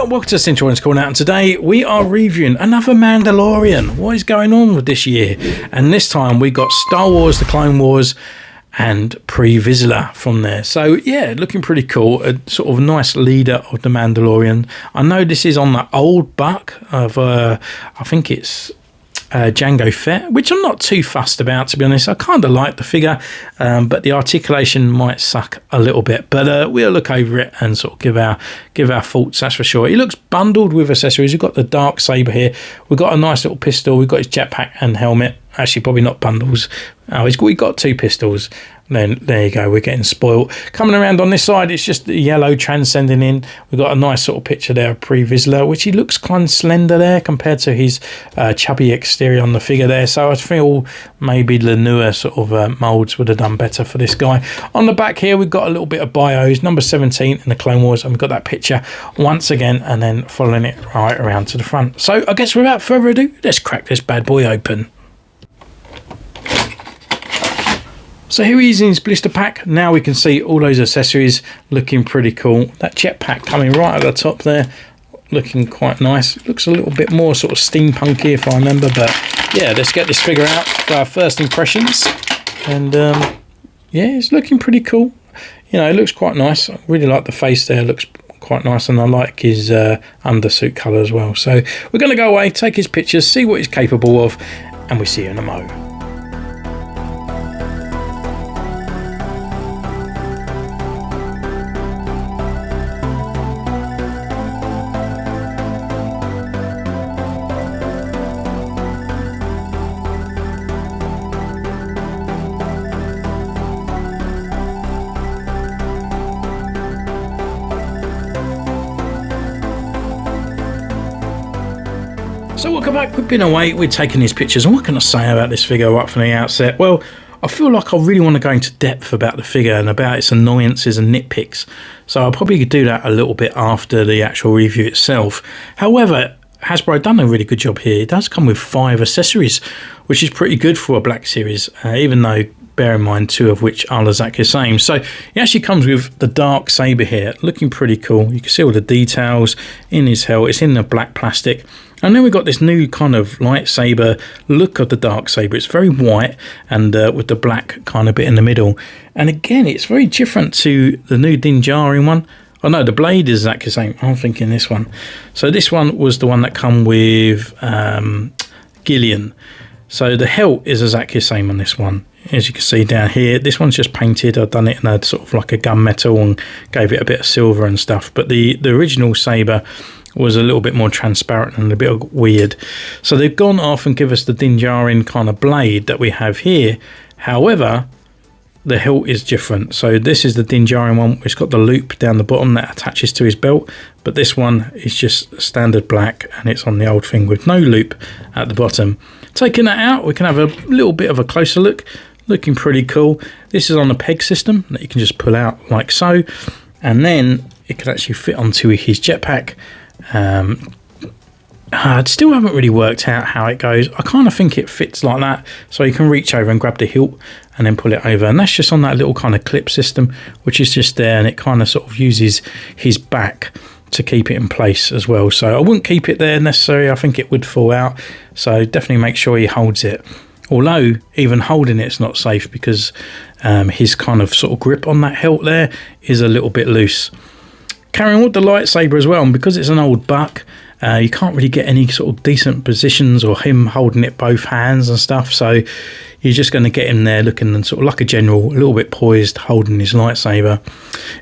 Welcome to Centurion's Corner, and today we are reviewing another Mandalorian. What is going on with this year? And this time we got Star Wars, The Clone Wars, and pre-Visla from there. So yeah, looking pretty cool. A sort of nice leader of the Mandalorian. I know this is on the old buck of, I think it's Jango Fett, which I'm not too fussed about, to be honest. I kind of like the figure, but the articulation might suck a little bit, but we'll look over it and sort of give our thoughts, that's for sure. He looks bundled with accessories. We've got the dark saber here, we've got a nice little pistol, we've got his jetpack and helmet. Actually, probably not bundles. We've got two pistols. Then there you go, we're getting spoiled. Coming around on this side, it's just the yellow transcending in. We've got a nice sort of picture there of pre-Visla, which he looks kind of slender there compared to his chubby exterior on the figure there. So I feel maybe the newer sort of molds would have done better for this guy. On the back here, we've got a little bit of bios, number 17 in the Clone Wars, and we've got that picture once again, and then following it right around to the front. So I guess without further ado, let's crack this bad boy open. So here he is in his blister pack. Now we can see all those accessories looking pretty cool. That jetpack coming right at the top there, looking quite nice. Looks a little bit more sort of steampunky if I remember, but yeah, let's get this figure out for our first impressions. And yeah, it's looking pretty cool. You know, it looks quite nice. I really like the face there, looks quite nice, and I like his undersuit colour as well. So we're going to go away, take his pictures, see what he's capable of, and we see you in a mo. So welcome back, we've been away, we're taking these pictures, and what can I say about this figure right from the outset? Well, I feel like I really want to go into depth about the figure and about its annoyances and nitpicks, so I'll probably do that a little bit after the actual review itself. However, Hasbro done a really good job here. It does come with 5 accessories, which is pretty good for a Black Series, even though, bear in mind, 2 of which are exactly the same. So it actually comes with the dark saber here, looking pretty cool. You can see all the details in his hilt. It's in the black plastic. And then we've got this new kind of lightsaber look of the dark saber. It's very white and with the black kind of bit in the middle. And again, it's very different to the new Din Djarin one. Oh no, the blade is exactly the same. I'm thinking this one. So this one was the one that come with Gillian. So the hilt is exactly the same on this one. As you can see down here, this one's just painted. I've done it in a sort of like a gunmetal and gave it a bit of silver and stuff. But the original saber was a little bit more transparent and a bit weird. So they've gone off and give us the Din Djarin kind of blade that we have here. However, the hilt is different. So this is the Din Djarin one. It's got the loop down the bottom that attaches to his belt. But this one is just standard black, and it's on the old thing with no loop at the bottom. Taking that out, we can have a little bit of a closer look. Looking pretty cold. This is on a peg system that you can just pull out like so, and then it can actually fit onto his jetpack. I still haven't really worked out how it goes. I kind of think it fits like that, so you can reach over and grab the hilt and then pull it over, and that's just on that little kind of clip system, which is just there, and it kind of sort of uses his back to keep it in place as well. So I wouldn't keep it there necessarily. I think it would fall out, so definitely make sure he holds it. Although even holding it's not safe, because his kind of sort of grip on that hilt there is a little bit loose. Carrying with the lightsaber as well, and because it's an old buck, you can't really get any sort of decent positions or him holding it both hands and stuff, so you're just going to get him there looking sort of like a general, a little bit poised, holding his lightsaber.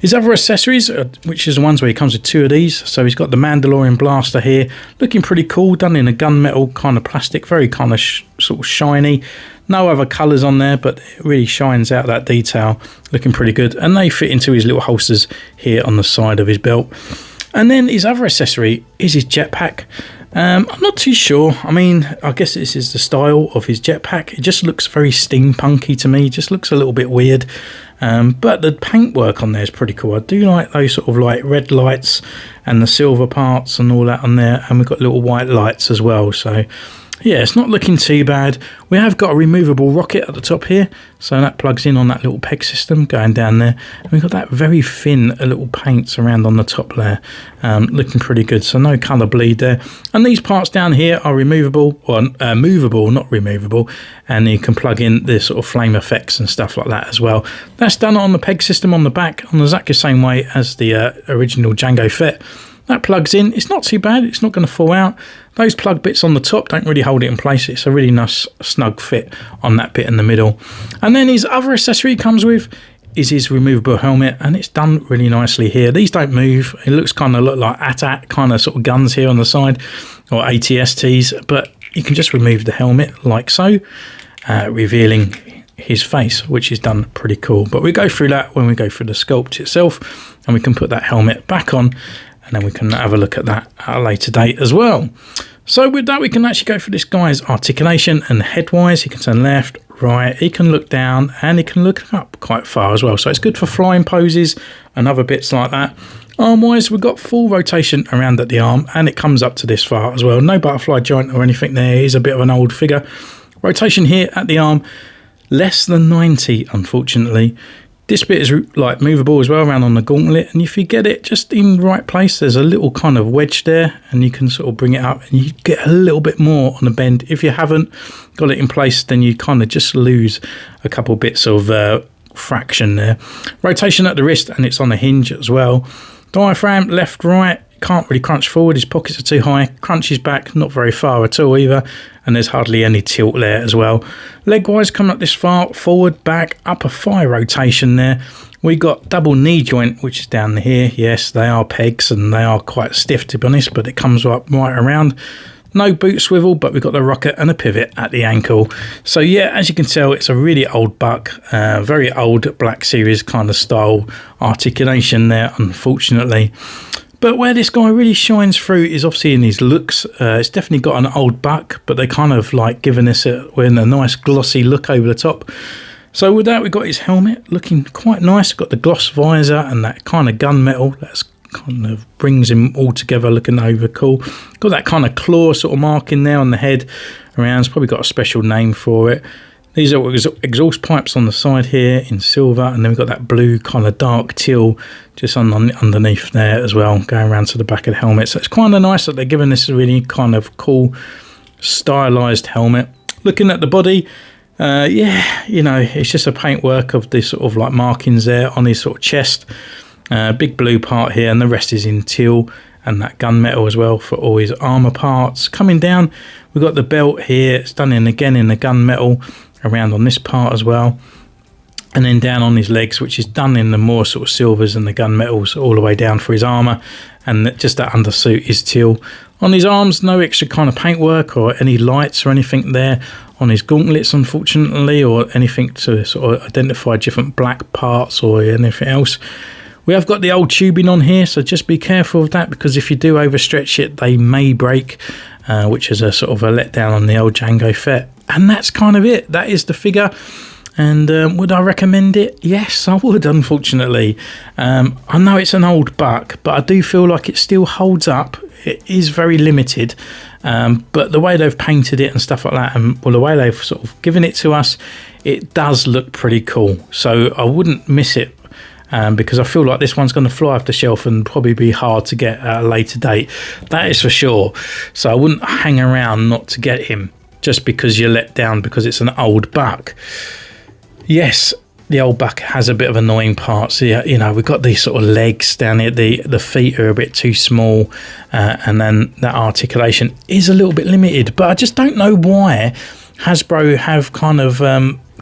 His other accessories, which is the ones where he comes with 2 of these, so he's got the Mandalorian blaster here, looking pretty cool, done in a gunmetal kind of plastic, very kind of sort of shiny. No other colours on there, but it really shines out that detail, looking pretty good, and they fit into his little holsters here on the side of his belt. And then his other accessory is his jetpack. I'm not too sure. I mean, I guess this is the style of his jetpack. It just looks very steampunky to me. It just looks a little bit weird. But the paintwork on there is pretty cool. I do like those sort of like red lights and the silver parts and all that on there. And we've got little white lights as well. So Yeah, it's not looking too bad. We have got a removable rocket at the top here, so that plugs in on that little peg system going down there. And we've got that very thin little paints around on the top there, looking pretty good. So no colour bleed there. And these parts down here are removable, or movable, not removable. And you can plug in the sort of flame effects and stuff like that as well. That's done on the peg system on the back, on exactly the same way as the original Django Fett. That plugs in. It's not too bad. It's not going to fall out. Those plug bits on the top don't really hold it in place. It's a really nice snug fit on that bit in the middle. And then his other accessory he comes with is his removable helmet, and it's done really nicely here. These don't move. It looks kind of like AT-AT kind of sort of guns here on the side, or ATSTs, but you can just remove the helmet like so, revealing his face, which is done pretty cool. But we go through that when we go through the sculpt itself, and we can put that helmet back on, and then we can have a look at that at a later date as well. So with that, we can actually go for this guy's articulation, and head-wise, he can turn left, right, he can look down, and he can look up quite far as well. So it's good for flying poses and other bits like that. Arm-wise, we've got full rotation around at the arm, and it comes up to this far as well. No butterfly joint or anything there. He's a bit of an old figure. Rotation here at the arm, less than 90, unfortunately. This bit is like movable as well around on the gauntlet, and if you get it just in the right place, there's a little kind of wedge there, and you can sort of bring it up and you get a little bit more on the bend. If you haven't got it in place, then you kind of just lose a couple bits of fraction there. Rotation at the wrist, and it's on a hinge as well. Diaphragm left, right, can't really crunch forward, his pockets are too high. Crunches back, not very far at all either, and there's hardly any tilt there as well. Leg wise, coming up this far, forward, back, upper thigh rotation there. We got double knee joint, which is down here. Yes, they are pegs and they are quite stiff to be honest, but it comes up right around. No boot swivel, but we've got the rocket and a pivot at the ankle. So yeah, as you can tell, it's a really old buck, very old Black Series kind of style articulation there, unfortunately. But where this guy really shines through is obviously in his looks. It's definitely got an old buck, but they kind of like giving this a nice glossy look over the top. So with that, we've got his helmet looking quite nice. Got the gloss visor and that kind of gunmetal. That's kind of brings him all together looking over cool. Got that kind of claw sort of marking there on the head around. It's probably got a special name for it. These are exhaust pipes on the side here in silver, and then we've got that blue kind of dark teal just underneath there as well, going around to the back of the helmet. So it's kind of nice that they're giving this a really kind of cool stylized helmet. Looking at the body, yeah, you know, it's just a paintwork of this sort of like markings there on his sort of chest. Big blue part here, and the rest is in teal, and that gunmetal as well for all his armor parts. Coming down, we've got the belt here. It's done in again in the gunmetal around on this part as well, and then down on his legs, which is done in the more sort of silvers and the gunmetals all the way down for his armor, and just that undersuit is teal. On his arms, no extra kind of paintwork or any lights or anything there on his gauntlets, unfortunately, or anything to sort of identify different black parts or anything else. We have got the old tubing on here, so just be careful of that, because if you do overstretch it, they may break, which is a sort of a letdown on the old Django Fett. And that's kind of it. That is the figure. And would I recommend it? Yes, I would, unfortunately. I know it's an old buck, but I do feel like it still holds up. It is very limited. But the way they've painted it and stuff like that, and well, the way they've sort of given it to us, it does look pretty cool. So I wouldn't miss it. Because I feel like this one's going to fly off the shelf and probably be hard to get at a later date. That is for sure. So I wouldn't hang around not to get him just because you're let down because it's an old buck. Yes, the old buck has a bit of annoying parts. Yeah, you know, we've got these sort of legs down here. The feet are a bit too small, and then that articulation is a little bit limited. But I just don't know why Hasbro have kind of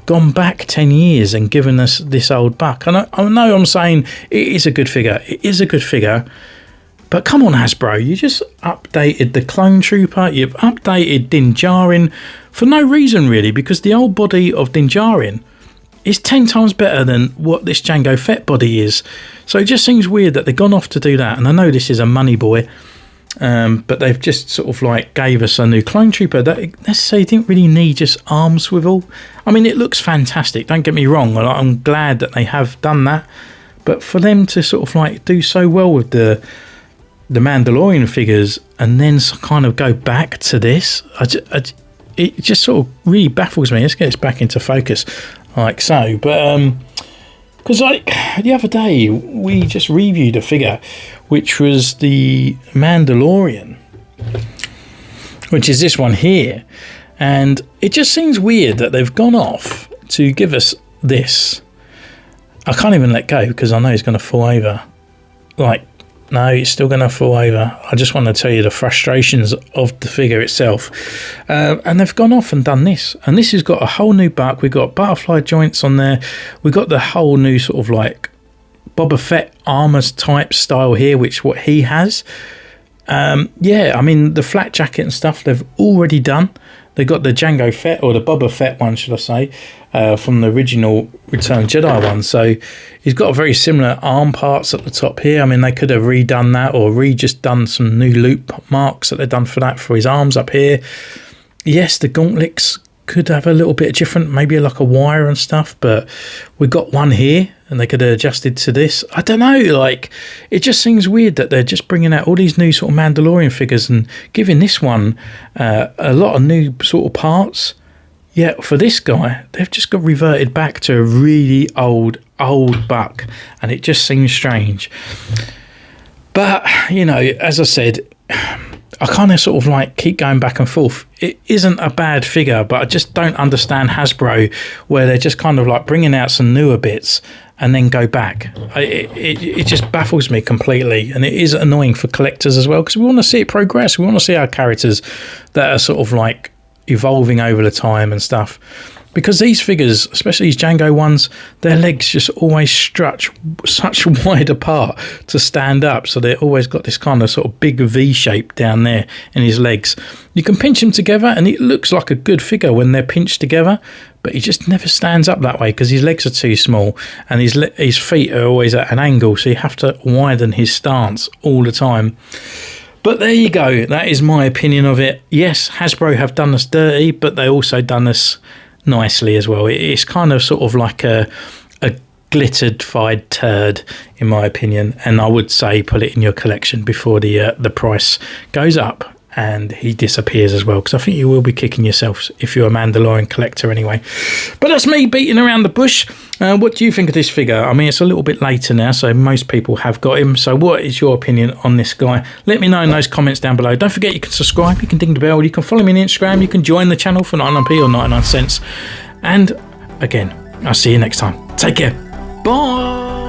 gone back 10 years and given us this old buck. And I know I'm saying it is a good figure. It is a good figure. But come on, Hasbro, you just updated the Clone Trooper, you've updated Din Djarin for no reason really, because the old body of Din Djarin is 10 times better than what this Django Fett body is. So it just seems weird that they've gone off to do that. And I know this is a money boy, but they've just sort of like gave us a new Clone Trooper that, let's say, didn't really need just arm swivel. I mean, it looks fantastic, don't get me wrong. I'm glad that they have done that. But for them to sort of like do so well with the Mandalorian figures and then kind of go back to this, it just sort of really baffles me. Let's get this back into focus like so. But because like the other day we just reviewed a figure which was the Mandalorian, which is this one here, and it just seems weird that they've gone off to give us this. I can't even let go because I know it's going to fall over. Like, no, it's still going to fall over. I just want to tell you the frustrations of the figure itself. And they've gone off and done this. And this has got a whole new buck. We've got butterfly joints on there. We've got the whole new sort of like Boba Fett armor type style here, which what he has. Yeah, I mean, the flat jacket and stuff they've already done. They got the Jango Fett, or the Boba Fett one, should I say, from the original Return of Jedi one. So he's got very similar arm parts at the top here. I mean, they could have redone that, or just done some new loop marks that they've done for that for his arms up here. Yes, the gauntlets could have a little bit different, maybe like a wire and stuff, but we've got one here and they could have adjusted to this. I don't know, like, it just seems weird that they're just bringing out all these new sort of Mandalorian figures and giving this one a lot of new sort of parts. Yeah, for this guy, they've just got reverted back to a really old buck, and it just seems strange. But, you know, as I said, I kind of sort of like keep going back and forth. It isn't a bad figure, but I just don't understand Hasbro, where they're just kind of like bringing out some newer bits and then go back. It just baffles me completely, and it is annoying for collectors as well, because we want to see it progress. We want to see our characters that are sort of like evolving over the time and stuff. Because these figures, especially these Jango ones, their legs just always stretch such wide apart to stand up. So they've always got this kind of sort of big V shape down there in his legs. You can pinch them together and it looks like a good figure when they're pinched together, but he just never stands up that way because his legs are too small and his feet are always at an angle. So you have to widen his stance all the time. But there you go. That is my opinion of it. Yes, Hasbro have done us dirty, but they also done us nicely as well. It's kind of sort of like a glittered-fied turd, in my opinion, and I would say put it in your collection before the price goes up and he disappears as well, because I think you will be kicking yourself if you're a Mandalorian collector anyway. But that's me beating around the bush. What do you think of this figure? I mean, it's a little bit later now, so most people have got him. So what is your opinion on this guy? Let me know in those comments down below. Don't forget, you can subscribe, you can ding the bell, you can follow me on Instagram, you can join the channel for 99p or 99 cents. And again, I'll see you next time. Take care. Bye.